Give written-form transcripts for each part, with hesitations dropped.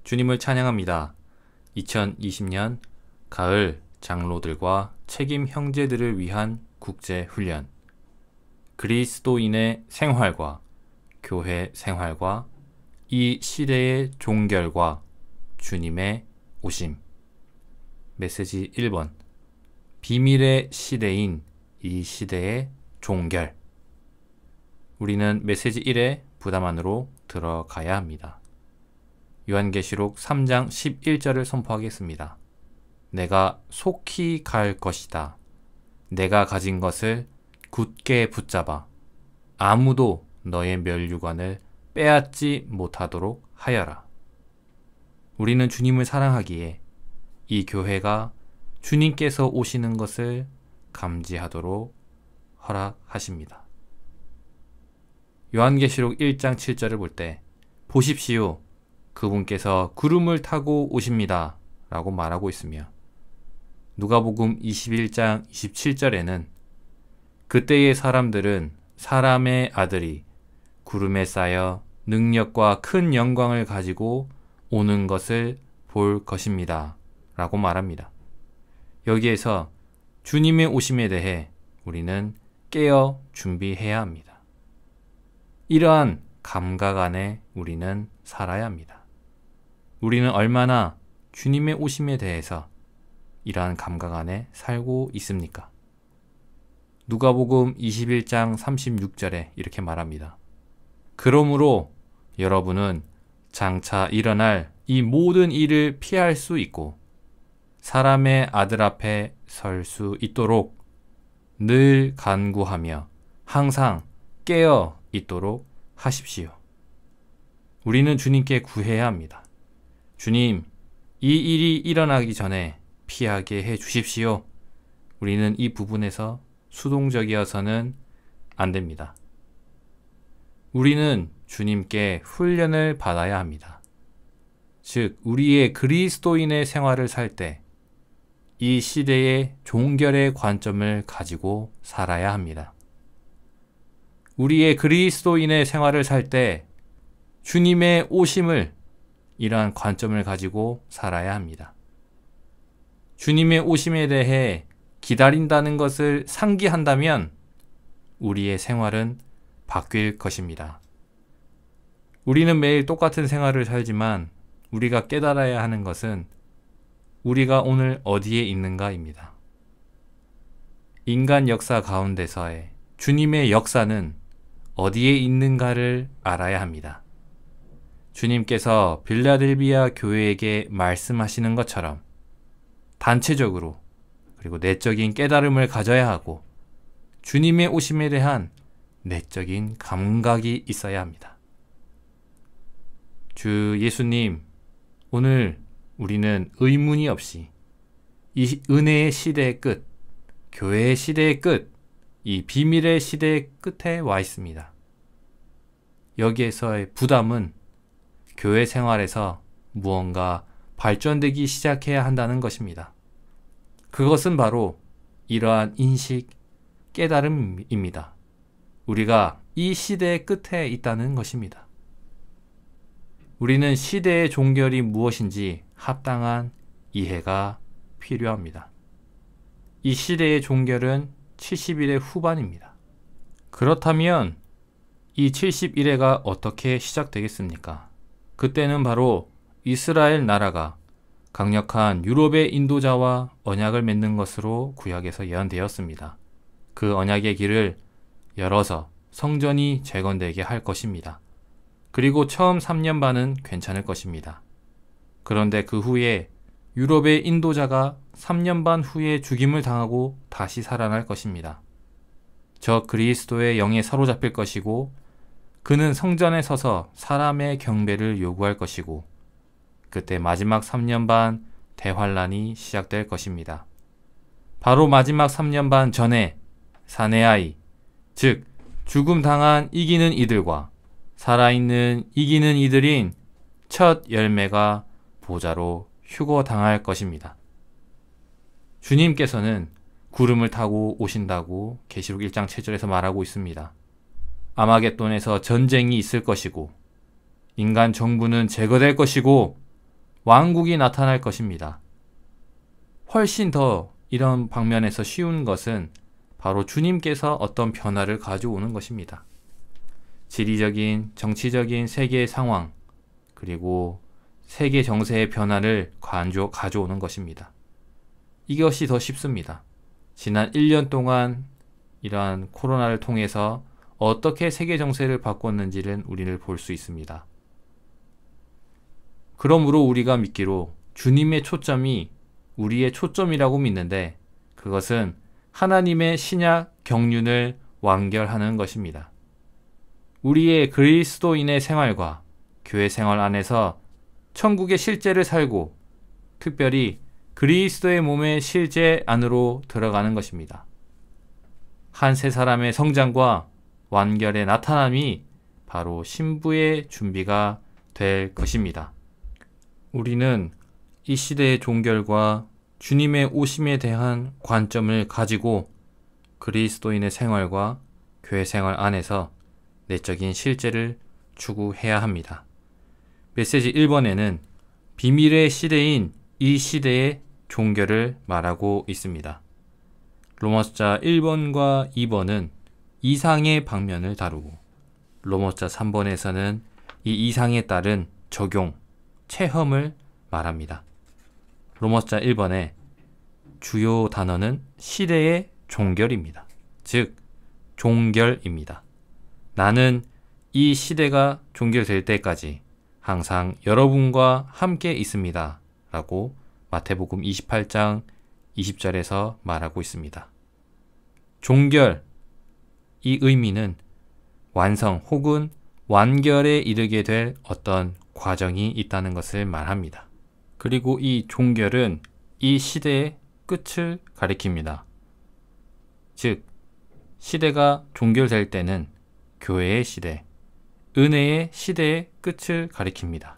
주님을 찬양합니다. 2020년 가을 장로들과 책임 형제들을 위한 국제훈련. 그리스도인의 생활과 교회 생활과 이 시대의 종결과 주님의 오심. 메시지 1번. 비밀의 시대인 이 시대의 종결. 우리는 메시지 1의 부담 안으로 들어가야 합니다. 요한계시록 3장 11절을 선포하겠습니다. 내가 속히 갈 것이다. 내가 가진 것을 굳게 붙잡아 아무도 너의 멸류관을 빼앗지 못하도록 하여라. 우리는 주님을 사랑하기에 이 교회가 주님께서 오시는 것을 감지하도록 허락하십니다. 요한계시록 1장 7절을 볼 때 보십시오. 그분께서 구름을 타고 오십니다. 라고 말하고 있으며 누가복음 21장 27절에는 그때의 사람들은 사람의 아들이 구름에 쌓여 능력과 큰 영광을 가지고 오는 것을 볼 것입니다. 라고 말합니다. 여기에서 주님의 오심에 대해 우리는 깨어 준비해야 합니다. 이러한 감각 안에 우리는 살아야 합니다. 우리는 얼마나 주님의 오심에 대해서 이러한 감각 안에 살고 있습니까? 누가복음 21장 36절에 이렇게 말합니다. 그러므로 여러분은 장차 일어날 이 모든 일을 피할 수 있고 사람의 아들 앞에 설 수 있도록 늘 간구하며 항상 깨어 있도록 하십시오. 우리는 주님께 구해야 합니다. 주님, 이 일이 일어나기 전에 피하게 해 주십시오. 우리는 이 부분에서 수동적이어서는 안 됩니다. 우리는 주님께 훈련을 받아야 합니다. 즉, 우리의 그리스도인의 생활을 살 때 이 시대의 종결의 관점을 가지고 살아야 합니다. 우리의 그리스도인의 생활을 살 때 주님의 오심을 이러한 관점을 가지고 살아야 합니다. 주님의 오심에 대해 기다린다는 것을 상기한다면 우리의 생활은 바뀔 것입니다. 우리는 매일 똑같은 생활을 살지만 우리가 깨달아야 하는 것은 우리가 오늘 어디에 있는가입니다. 인간 역사 가운데서의 주님의 역사는 어디에 있는가를 알아야 합니다. 주님께서 빌라델비아 교회에게 말씀하시는 것처럼 단체적으로 그리고 내적인 깨달음을 가져야 하고 주님의 오심에 대한 내적인 감각이 있어야 합니다. 주 예수님, 오늘 우리는 의문이 없이 이 은혜의 시대의 끝, 교회의 시대의 끝, 이 비밀의 시대의 끝에 와 있습니다. 여기에서의 부담은 교회 생활에서 무언가 발전되기 시작해야 한다는 것입니다. 그것은 바로 이러한 인식, 깨달음입니다. 우리가 이 시대의 끝에 있다는 것입니다. 우리는 시대의 종결이 무엇인지 합당한 이해가 필요합니다. 이 시대의 종결은 70일의 후반입니다. 그렇다면 이 71회가 어떻게 시작되겠습니까? 그때는 바로 이스라엘 나라가 강력한 유럽의 인도자와 언약을 맺는 것으로 구약에서 예언되었습니다. 그 언약의 길을 열어서 성전이 재건되게 할 것입니다. 그리고 처음 3년 반은 괜찮을 것입니다. 그런데 그 후에 유럽의 인도자가 3년 반 후에 죽임을 당하고 다시 살아날 것입니다. 저 그리스도의 영에 사로잡힐 것이고 그는 성전에 서서 사람의 경배를 요구할 것이고 그때 마지막 3년 반 대환란이 시작될 것입니다. 바로 마지막 3년 반 전에 사내 아이, 즉 죽음 당한 이기는 이들과 살아있는 이기는 이들인 첫 열매가 보좌로 휴거당할 것입니다. 주님께서는 구름을 타고 오신다고 계시록 1장 7절에서 말하고 있습니다. 아마겟돈에서 전쟁이 있을 것이고 인간 정부는 제거될 것이고 왕국이 나타날 것입니다. 훨씬 더 이런 방면에서 쉬운 것은 바로 주님께서 어떤 변화를 가져오는 것입니다. 지리적인, 정치적인 세계의 상황, 그리고 세계 정세의 변화를 가져오는 것입니다. 이것이 더 쉽습니다. 지난 1년 동안 이러한 코로나를 통해서 어떻게 세계 정세를 바꿨는지를 우리를 볼 수 있습니다. 그러므로 우리가 믿기로 주님의 초점이 우리의 초점이라고 믿는데, 그것은 하나님의 신약 경륜을 완결하는 것입니다. 우리의 그리스도인의 생활과 교회 생활 안에서 천국의 실제를 살고, 특별히 그리스도의 몸의 실제 안으로 들어가는 것입니다. 한 세 사람의 성장과 완결의 나타남이 바로 신부의 준비가 될 것입니다. 우리는 이 시대의 종결과 주님의 오심에 대한 관점을 가지고 그리스도인의 생활과 교회 생활 안에서 내적인 실제를 추구해야 합니다. 메시지 1번에는 비밀의 시대인 이 시대의 종결을 말하고 있습니다. 로마서 1번과 2번은 이상의 방면을 다루고, 로마서 3번에서는 이 이상에 따른 적용, 체험을 말합니다. 로마서 1번의 주요 단어는 시대의 종결입니다. 즉, 종결입니다. 나는 이 시대가 종결될 때까지 항상 여러분과 함께 있습니다. 라고 마태복음 28장 20절에서 말하고 있습니다. 종결, 이 의미는 완성 혹은 완결에 이르게 될 어떤 과정이 있다는 것을 말합니다. 그리고 이 종결은 이 시대의 끝을 가리킵니다. 즉, 시대가 종결될 때는 교회의 시대, 은혜의 시대의 끝을 가리킵니다.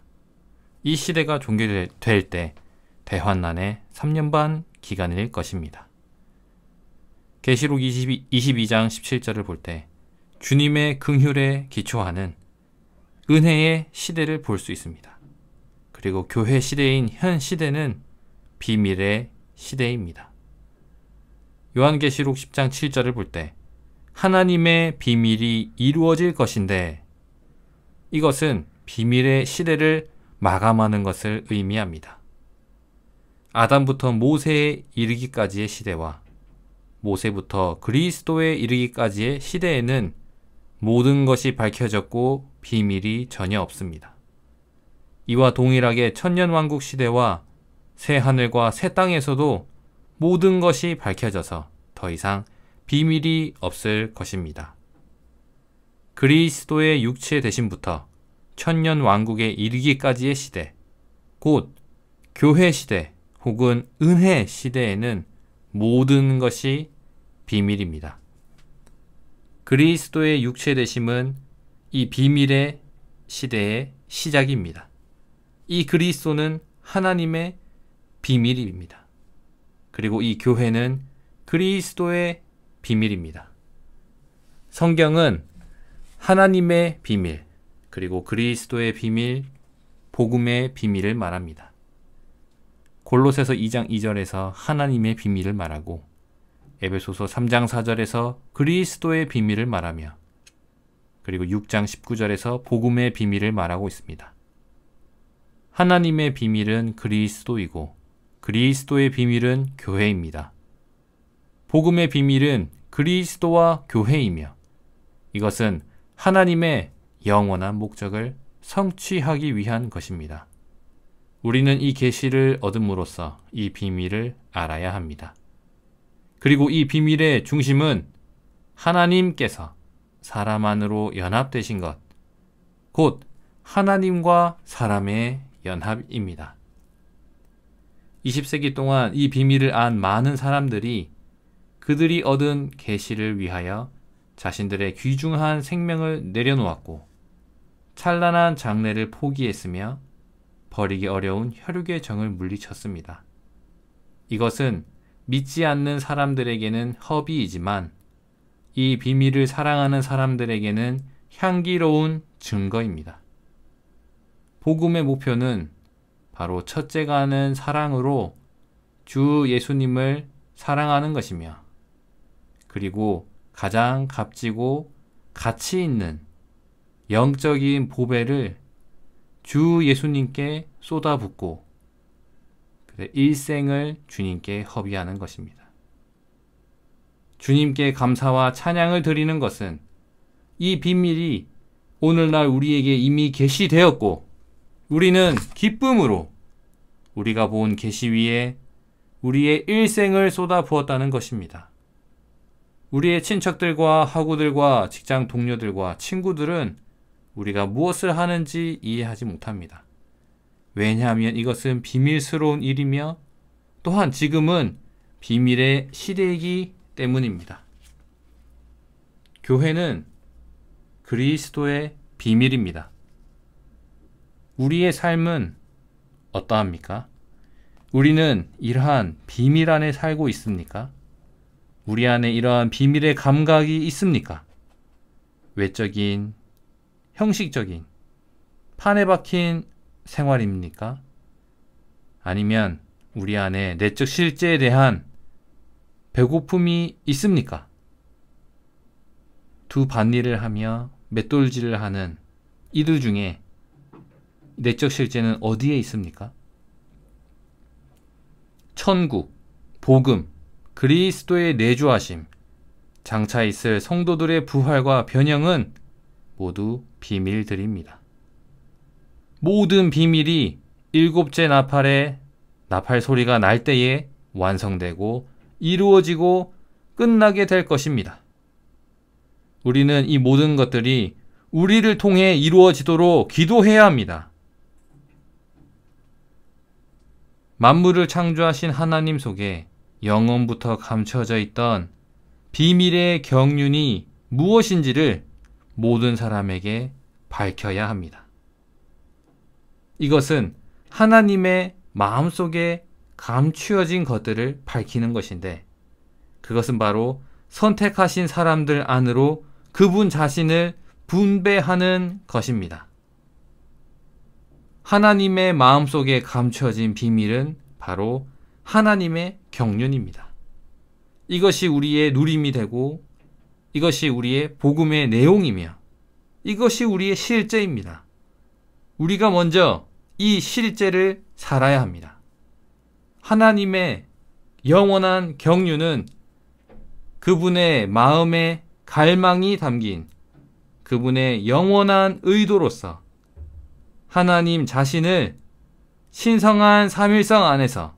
이 시대가 종결될 때 대환난의 3년 반 기간일 것입니다. 계시록 22장 17절을 볼 때 주님의 긍휼에 기초하는 은혜의 시대를 볼 수 있습니다. 그리고 교회 시대인 현 시대는 비밀의 시대입니다. 요한계시록 10장 7절을 볼 때 하나님의 비밀이 이루어질 것인데, 이것은 비밀의 시대를 마감하는 것을 의미합니다. 아담부터 모세에 이르기까지의 시대와 모세부터 그리스도에 이르기까지의 시대에는 모든 것이 밝혀졌고 비밀이 전혀 없습니다. 이와 동일하게 천년왕국 시대와 새 하늘과 새 땅에서도 모든 것이 밝혀져서 더 이상 비밀이 없을 것입니다. 그리스도의 육체 되심부터 천년왕국에 이르기까지의 시대, 곧 교회 시대 혹은 은혜 시대에는 모든 것이 비밀입니다. 그리스도의 육체 되심은 이 비밀의 시대의 시작입니다. 이 그리스도는 하나님의 비밀입니다. 그리고 이 교회는 그리스도의 비밀입니다. 성경은 하나님의 비밀, 그리고 그리스도의 비밀, 복음의 비밀을 말합니다. 골로새서 2장 2절에서 하나님의 비밀을 말하고, 에베소서 3장 4절에서 그리스도의 비밀을 말하며, 그리고 6장 19절에서 복음의 비밀을 말하고 있습니다. 하나님의 비밀은 그리스도이고 그리스도의 비밀은 교회입니다. 복음의 비밀은 그리스도와 교회이며, 이것은 하나님의 영원한 목적을 성취하기 위한 것입니다. 우리는 이 계시를 얻음으로써 이 비밀을 알아야 합니다. 그리고 이 비밀의 중심은 하나님께서 사람 안으로 연합되신 것, 곧 하나님과 사람의 연합입니다. 20세기 동안 이 비밀을 안 많은 사람들이 그들이 얻은 계시를 위하여 자신들의 귀중한 생명을 내려놓았고, 찬란한 장래를 포기했으며 버리기 어려운 혈육의 정을 물리쳤습니다. 이것은 믿지 않는 사람들에게는 허비이지만 이 비밀을 사랑하는 사람들에게는 향기로운 증거입니다. 복음의 목표는 바로 첫째가 하는 사랑으로 주 예수님을 사랑하는 것이며, 그리고 가장 값지고 가치 있는 영적인 보배를 주 예수님께 쏟아붓고 일생을 주님께 허비하는 것입니다. 주님께 감사와 찬양을 드리는 것은 이 비밀이 오늘날 우리에게 이미 계시되었고, 우리는 기쁨으로 우리가 본 계시 위에 우리의 일생을 쏟아부었다는 것입니다. 우리의 친척들과 학우들과 직장 동료들과 친구들은 우리가 무엇을 하는지 이해하지 못합니다. 왜냐하면 이것은 비밀스러운 일이며 또한 지금은 비밀의 시대이기 때문입니다. 교회는 그리스도의 비밀입니다. 우리의 삶은 어떠합니까? 우리는 이러한 비밀 안에 살고 있습니까? 우리 안에 이러한 비밀의 감각이 있습니까? 외적인, 형식적인, 판에 박힌 생활입니까? 아니면 우리 안에 내적 실제에 대한 배고픔이 있습니까? 두 밭일을 하며 맷돌질을 하는 이들 중에 내적 실제는 어디에 있습니까? 천국, 복음, 그리스도의 내주하심, 장차 있을 성도들의 부활과 변형은 모두 비밀들입니다. 모든 비밀이 일곱째 나팔의 나팔 소리가 날 때에 완성되고 이루어지고 끝나게 될 것입니다. 우리는 이 모든 것들이 우리를 통해 이루어지도록 기도해야 합니다. 만물을 창조하신 하나님 속에 영원부터 감춰져 있던 비밀의 경륜이 무엇인지를 모든 사람에게 밝혀야 합니다. 이것은 하나님의 마음속에 감추어진 것들을 밝히는 것인데, 그것은 바로 선택하신 사람들 안으로 그분 자신을 분배하는 것입니다. 하나님의 마음속에 감추어진 비밀은 바로 하나님의 경륜입니다. 이것이 우리의 누림이 되고, 이것이 우리의 복음의 내용이며, 이것이 우리의 실제입니다. 우리가 먼저 이 실제를 살아야 합니다. 하나님의 영원한 경륜은 그분의 마음에 갈망이 담긴 그분의 영원한 의도로서 하나님 자신을 신성한 삼일성 안에서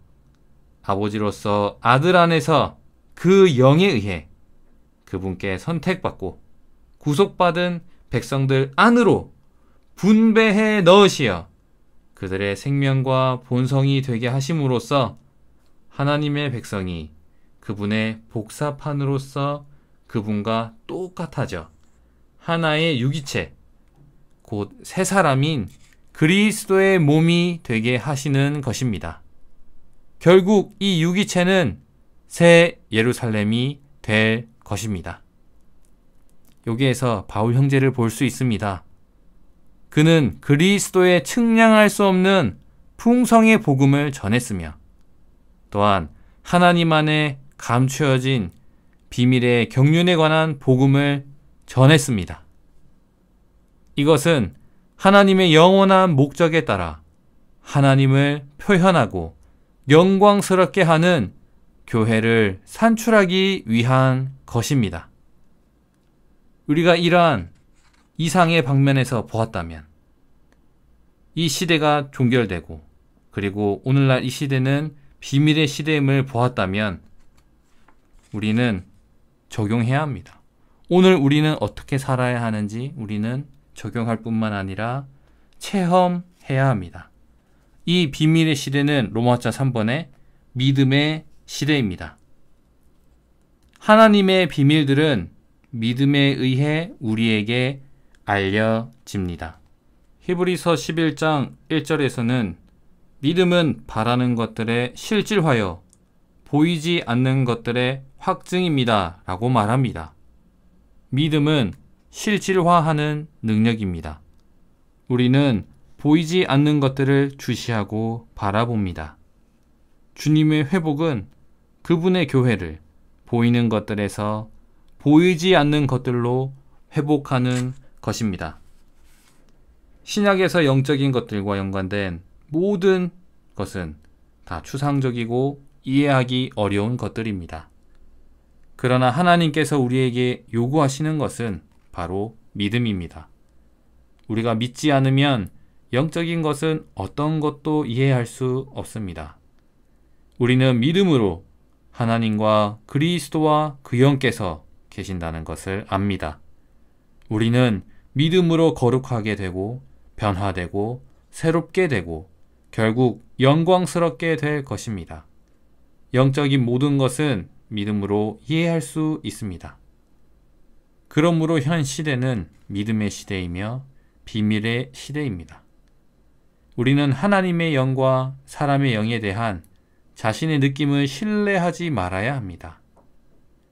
아버지로서 아들 안에서 그 영에 의해 그분께 선택받고 구속받은 백성들 안으로 분배해 넣으시어 그들의 생명과 본성이 되게 하심으로써 하나님의 백성이 그분의 복사판으로서 그분과 똑같아져 하나의 유기체, 곧 새 사람인 그리스도의 몸이 되게 하시는 것입니다. 결국 이 유기체는 새 예루살렘이 될 것입니다. 여기에서 바울 형제를 볼 수 있습니다. 그는 그리스도의 측량할 수 없는 풍성의 복음을 전했으며, 또한 하나님 안에 감추어진 비밀의 경륜에 관한 복음을 전했습니다. 이것은 하나님의 영원한 목적에 따라 하나님을 표현하고 영광스럽게 하는 교회를 산출하기 위한 것입니다. 우리가 이러한 이상의 방면에서 보았다면, 이 시대가 종결되고 그리고 오늘날 이 시대는 비밀의 시대임을 보았다면 우리는 적용해야 합니다. 오늘 우리는 어떻게 살아야 하는지 우리는 적용할 뿐만 아니라 체험해야 합니다. 이 비밀의 시대는 로마서 3번의 믿음의 시대입니다. 하나님의 비밀들은 믿음에 의해 우리에게 알려집니다. 히브리서 11장 1절에서는 믿음은 바라는 것들의 실질화여 보이지 않는 것들의 확증입니다 라고 말합니다. 믿음은 실질화하는 능력입니다. 우리는 보이지 않는 것들을 주시하고 바라봅니다. 주님의 회복은 그분의 교회를 보이는 것들에서 보이지 않는 것들로 회복하는 것입니다. 신약에서 영적인 것들과 연관된 모든 것은 다 추상적이고 이해하기 어려운 것들입니다. 그러나 하나님께서 우리에게 요구하시는 것은 바로 믿음입니다. 우리가 믿지 않으면 영적인 것은 어떤 것도 이해할 수 없습니다. 우리는 믿음으로 하나님과 그리스도와 그 영께서 계신다는 것을 압니다. 우리는 믿음으로 거룩하게 되고 변화되고 새롭게 되고 결국 영광스럽게 될 것입니다. 영적인 모든 것은 믿음으로 이해할 수 있습니다. 그러므로 현 시대는 믿음의 시대이며 비밀의 시대입니다. 우리는 하나님의 영과 사람의 영에 대한 자신의 느낌을 신뢰하지 말아야 합니다.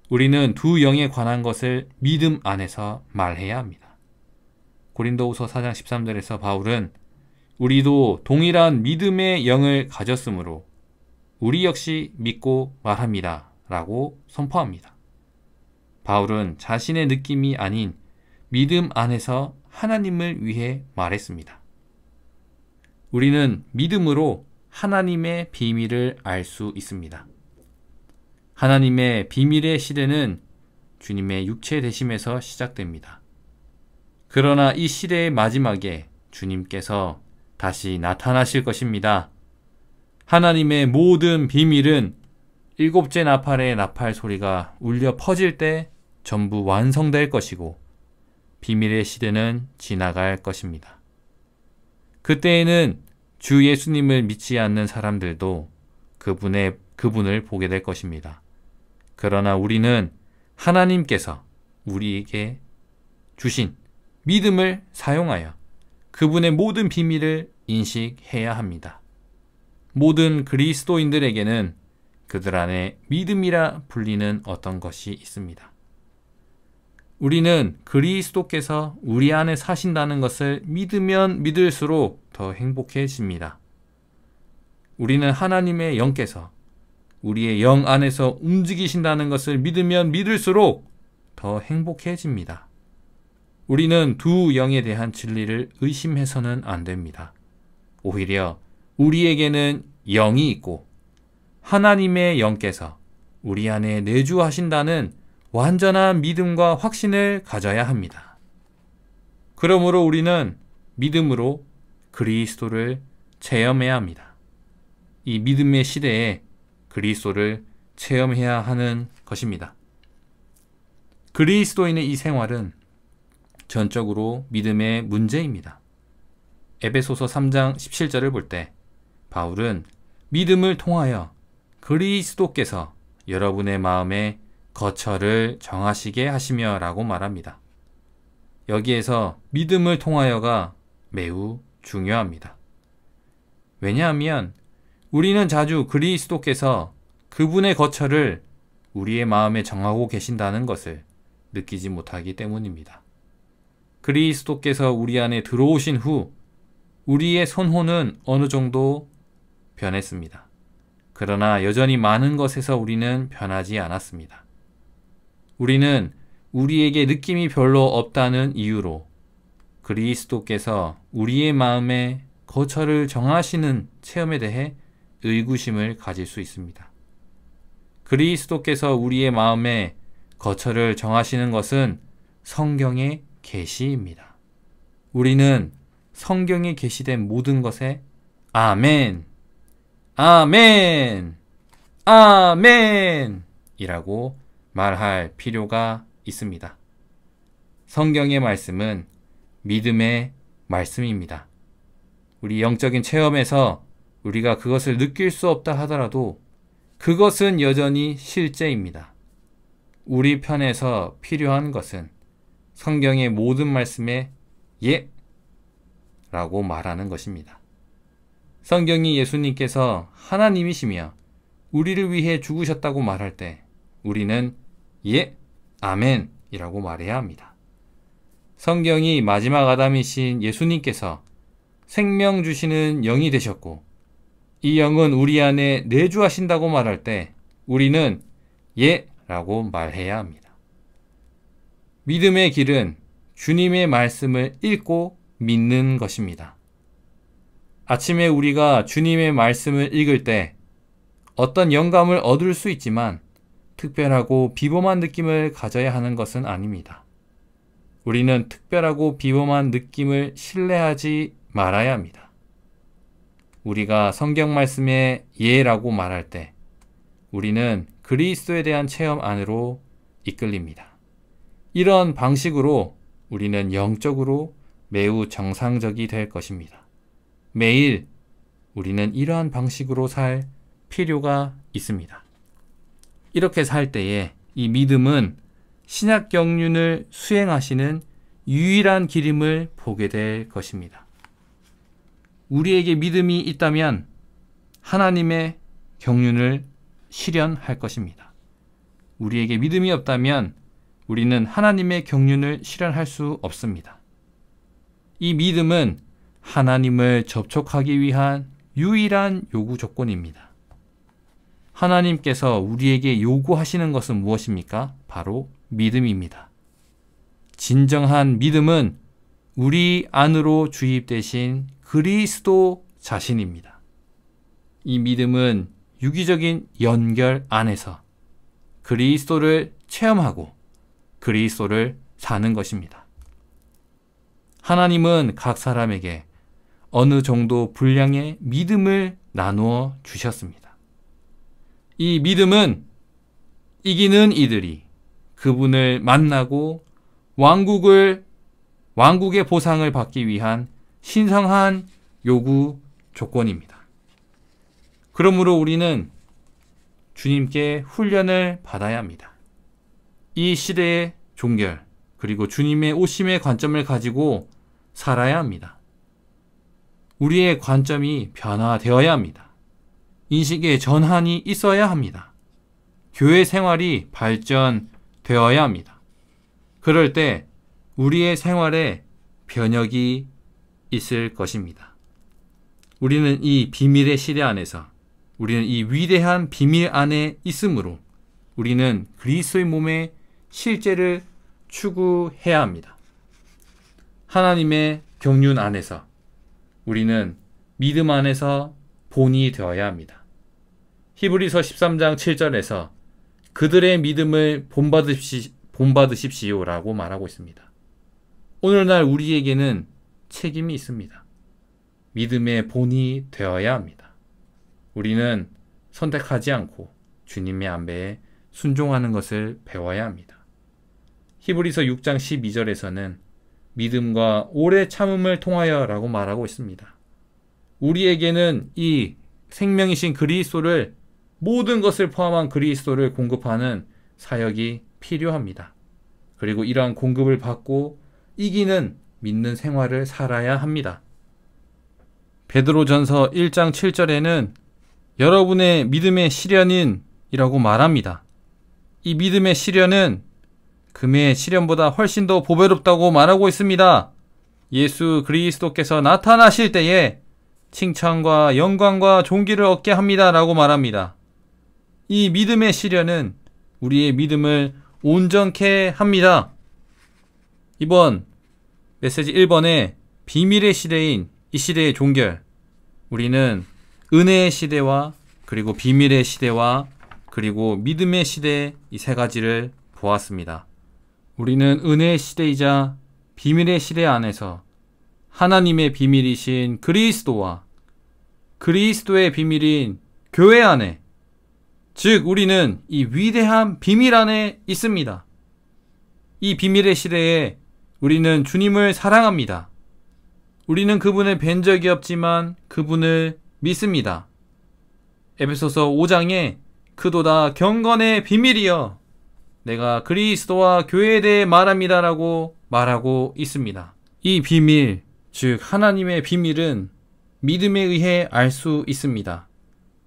우리는 두 영에 관한 것을 믿음 안에서 말해야 합니다. 고린도후서 4장 13절에서 바울은 우리도 동일한 믿음의 영을 가졌으므로 우리 역시 믿고 말합니다 라고 선포합니다. 바울은 자신의 느낌이 아닌 믿음 안에서 하나님을 위해 말했습니다. 우리는 믿음으로 하나님의 비밀을 알 수 있습니다. 하나님의 비밀의 시대는 주님의 육체 되심에서 시작됩니다. 그러나 이 시대의 마지막에 주님께서 다시 나타나실 것입니다. 하나님의 모든 비밀은 일곱째 나팔의 나팔 소리가 울려 퍼질 때 전부 완성될 것이고 비밀의 시대는 지나갈 것입니다. 그때에는 주 예수님을 믿지 않는 사람들도 그분을 보게 될 것입니다. 그러나 우리는 하나님께서 우리에게 주신 믿음을 사용하여 그분의 모든 비밀을 인식해야 합니다. 모든 그리스도인들에게는 그들 안에 믿음이라 불리는 어떤 것이 있습니다. 우리는 그리스도께서 우리 안에 사신다는 것을 믿으면 믿을수록 더 행복해집니다. 우리는 하나님의 영께서 우리의 영 안에서 움직이신다는 것을 믿으면 믿을수록 더 행복해집니다. 우리는 두 영에 대한 진리를 의심해서는 안 됩니다. 오히려 우리에게는 영이 있고 하나님의 영께서 우리 안에 내주하신다는 완전한 믿음과 확신을 가져야 합니다. 그러므로 우리는 믿음으로 그리스도를 체험해야 합니다. 이 믿음의 시대에 그리스도를 체험해야 하는 것입니다. 그리스도인의 이 생활은 전적으로 믿음의 문제입니다. 에베소서 3장 17절을 볼 때 바울은 믿음을 통하여 그리스도께서 여러분의 마음에 거처를 정하시게 하시며 라고 말합니다. 여기에서 믿음을 통하여가 매우 중요합니다. 왜냐하면 우리는 자주 그리스도께서 그분의 거처를 우리의 마음에 정하고 계신다는 것을 느끼지 못하기 때문입니다. 그리스도께서 우리 안에 들어오신 후 우리의 선호는 어느 정도 변했습니다. 그러나 여전히 많은 것에서 우리는 변하지 않았습니다. 우리는 우리에게 느낌이 별로 없다는 이유로 그리스도께서 우리의 마음에 거처를 정하시는 체험에 대해 의구심을 가질 수 있습니다. 그리스도께서 우리의 마음에 거처를 정하시는 것은 성경의 계시입니다. 우리는 성경에 계시된 모든 것에 아멘, 아멘, 아멘 이라고 말할 필요가 있습니다. 성경의 말씀은 믿음의 말씀입니다. 우리 영적인 체험에서 우리가 그것을 느낄 수 없다 하더라도 그것은 여전히 실제입니다. 우리 편에서 필요한 것은 성경의 모든 말씀에 예! 라고 말하는 것입니다. 성경이 예수님께서 하나님이시며 우리를 위해 죽으셨다고 말할 때 우리는 예! 아멘! 이라고 말해야 합니다. 성경이 마지막 아담이신 예수님께서 생명 주시는 영이 되셨고 이 영은 우리 안에 내주하신다고 말할 때 우리는 예 라고 말해야 합니다. 믿음의 길은 주님의 말씀을 읽고 믿는 것입니다. 아침에 우리가 주님의 말씀을 읽을 때 어떤 영감을 얻을 수 있지만 특별하고 비범한 느낌을 가져야 하는 것은 아닙니다. 우리는 특별하고 비범한 느낌을 신뢰하지 말아야 합니다. 우리가 성경 말씀에 예라고 말할 때 우리는 그리스도에 대한 체험 안으로 이끌립니다. 이런 방식으로 우리는 영적으로 매우 정상적이 될 것입니다. 매일 우리는 이러한 방식으로 살 필요가 있습니다. 이렇게 살 때에 이 믿음은 신약 경륜을 수행하시는 유일한 길임을 보게 될 것입니다. 우리에게 믿음이 있다면 하나님의 경륜을 실현할 것입니다. 우리에게 믿음이 없다면 우리는 하나님의 경륜을 실현할 수 없습니다. 이 믿음은 하나님을 접촉하기 위한 유일한 요구 조건입니다. 하나님께서 우리에게 요구하시는 것은 무엇입니까? 바로 믿음입니다. 진정한 믿음은 우리 안으로 주입되신 그리스도 자신입니다. 이 믿음은 유기적인 연결 안에서 그리스도를 체험하고 그리스도를 사는 것입니다. 하나님은 각 사람에게 어느 정도 분량의 믿음을 나누어 주셨습니다. 이 믿음은 이기는 이들이 그분을 만나고 왕국의 보상을 받기 위한 신성한 요구 조건입니다. 그러므로 우리는 주님께 훈련을 받아야 합니다. 이 시대의 종결 그리고 주님의 오심의 관점을 가지고 살아야 합니다. 우리의 관점이 변화되어야 합니다. 인식의 전환이 있어야 합니다. 교회 생활이 발전되어야 합니다. 그럴 때 우리의 생활에 변혁이 있을 것입니다. 우리는 이 비밀의 시대 안에서 우리는 이 위대한 비밀 안에 있으므로 우리는 그리스도의 몸의 실제를 추구해야 합니다. 하나님의 경륜 안에서 우리는 믿음 안에서 본이 되어야 합니다. 히브리서 13장 7절에서 그들의 믿음을 본받으십시오라고 말하고 있습니다. 오늘날 우리에게는 책임이 있습니다. 믿음의 본이 되어야 합니다. 우리는 선택하지 않고 주님의 안배에 순종하는 것을 배워야 합니다. 히브리서 6장 12절에서는 믿음과 오래 참음을 통하여 라고 말하고 있습니다. 우리에게는 이 생명이신 그리스도를 모든 것을 포함한 그리스도를 공급하는 사역이 필요합니다. 그리고 이러한 공급을 받고 이기는 믿는 생활을 살아야 합니다. 베드로전서 1장 7절에는 여러분의 믿음의 시련이라고 말합니다. 이 믿음의 시련은 금의 시련보다 훨씬 더 보배롭다고 말하고 있습니다. 예수 그리스도께서 나타나실 때에 칭찬과 영광과 존귀를 얻게 합니다 라고 말합니다. 이 믿음의 시련은 우리의 믿음을 온전케 합니다. 이번 메시지 1번에 비밀의 시대인 이 시대의 종결, 우리는 은혜의 시대와 그리고 비밀의 시대와 그리고 믿음의 시대 이 세 가지를 보았습니다. 우리는 은혜의 시대이자 비밀의 시대 안에서 하나님의 비밀이신 그리스도와 그리스도의 비밀인 교회 안에, 즉 우리는 이 위대한 비밀 안에 있습니다. 이 비밀의 시대에 우리는 주님을 사랑합니다. 우리는 그분을 뵌 적이 없지만 그분을 믿습니다. 에베소서 5장에 그도다 경건의 비밀이여 내가 그리스도와 교회에 대해 말합니다 라고 말하고 있습니다. 이 비밀, 즉 하나님의 비밀은 믿음에 의해 알 수 있습니다.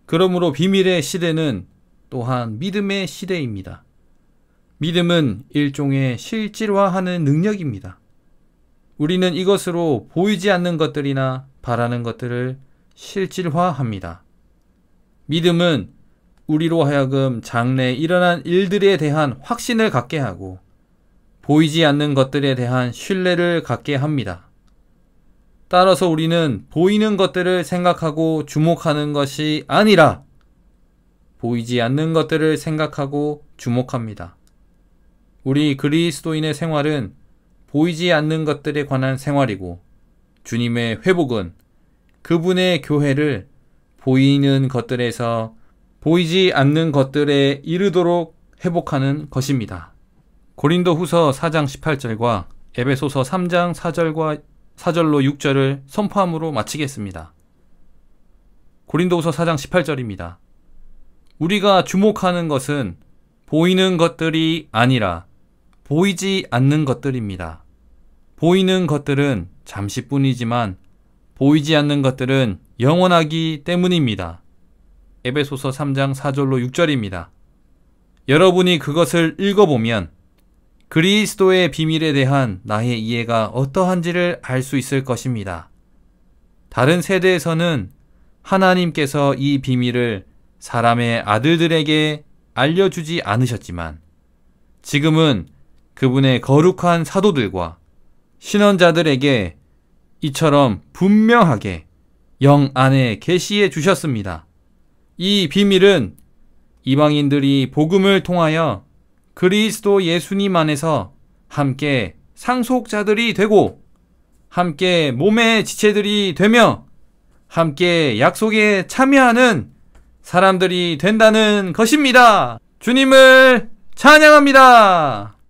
그러므로 비밀의 시대는 또한 믿음의 시대입니다. 믿음은 일종의 실질화하는 능력입니다. 우리는 이것으로 보이지 않는 것들이나 바라는 것들을 실질화합니다. 믿음은 우리로 하여금 장래에 일어난 일들에 대한 확신을 갖게 하고 보이지 않는 것들에 대한 신뢰를 갖게 합니다. 따라서 우리는 보이는 것들을 생각하고 주목하는 것이 아니라 보이지 않는 것들을 생각하고 주목합니다. 우리 그리스도인의 생활은 보이지 않는 것들에 관한 생활이고 주님의 회복은 그분의 교회를 보이는 것들에서 보이지 않는 것들에 이르도록 회복하는 것입니다. 고린도 후서 4장 18절과 에베소서 3장 4절로 6절을 선포함으로 마치겠습니다. 고린도 후서 4장 18절입니다. 우리가 주목하는 것은 보이는 것들이 아니라 보이지 않는 것들입니다. 보이는 것들은 잠시뿐이지만 보이지 않는 것들은 영원하기 때문입니다. 에베소서 3장 4절로 6절입니다. 여러분이 그것을 읽어보면 그리스도의 비밀에 대한 나의 이해가 어떠한지를 알 수 있을 것입니다. 다른 세대에서는 하나님께서 이 비밀을 사람의 아들들에게 알려주지 않으셨지만 지금은 그분의 거룩한 사도들과 신원자들에게 이처럼 분명하게 영 안에 계시해 주셨습니다. 이 비밀은 이방인들이 복음을 통하여 그리스도 예수님 안에서 함께 상속자들이 되고 함께 몸의 지체들이 되며 함께 약속에 참여하는 사람들이 된다는 것입니다. 주님을 찬양합니다.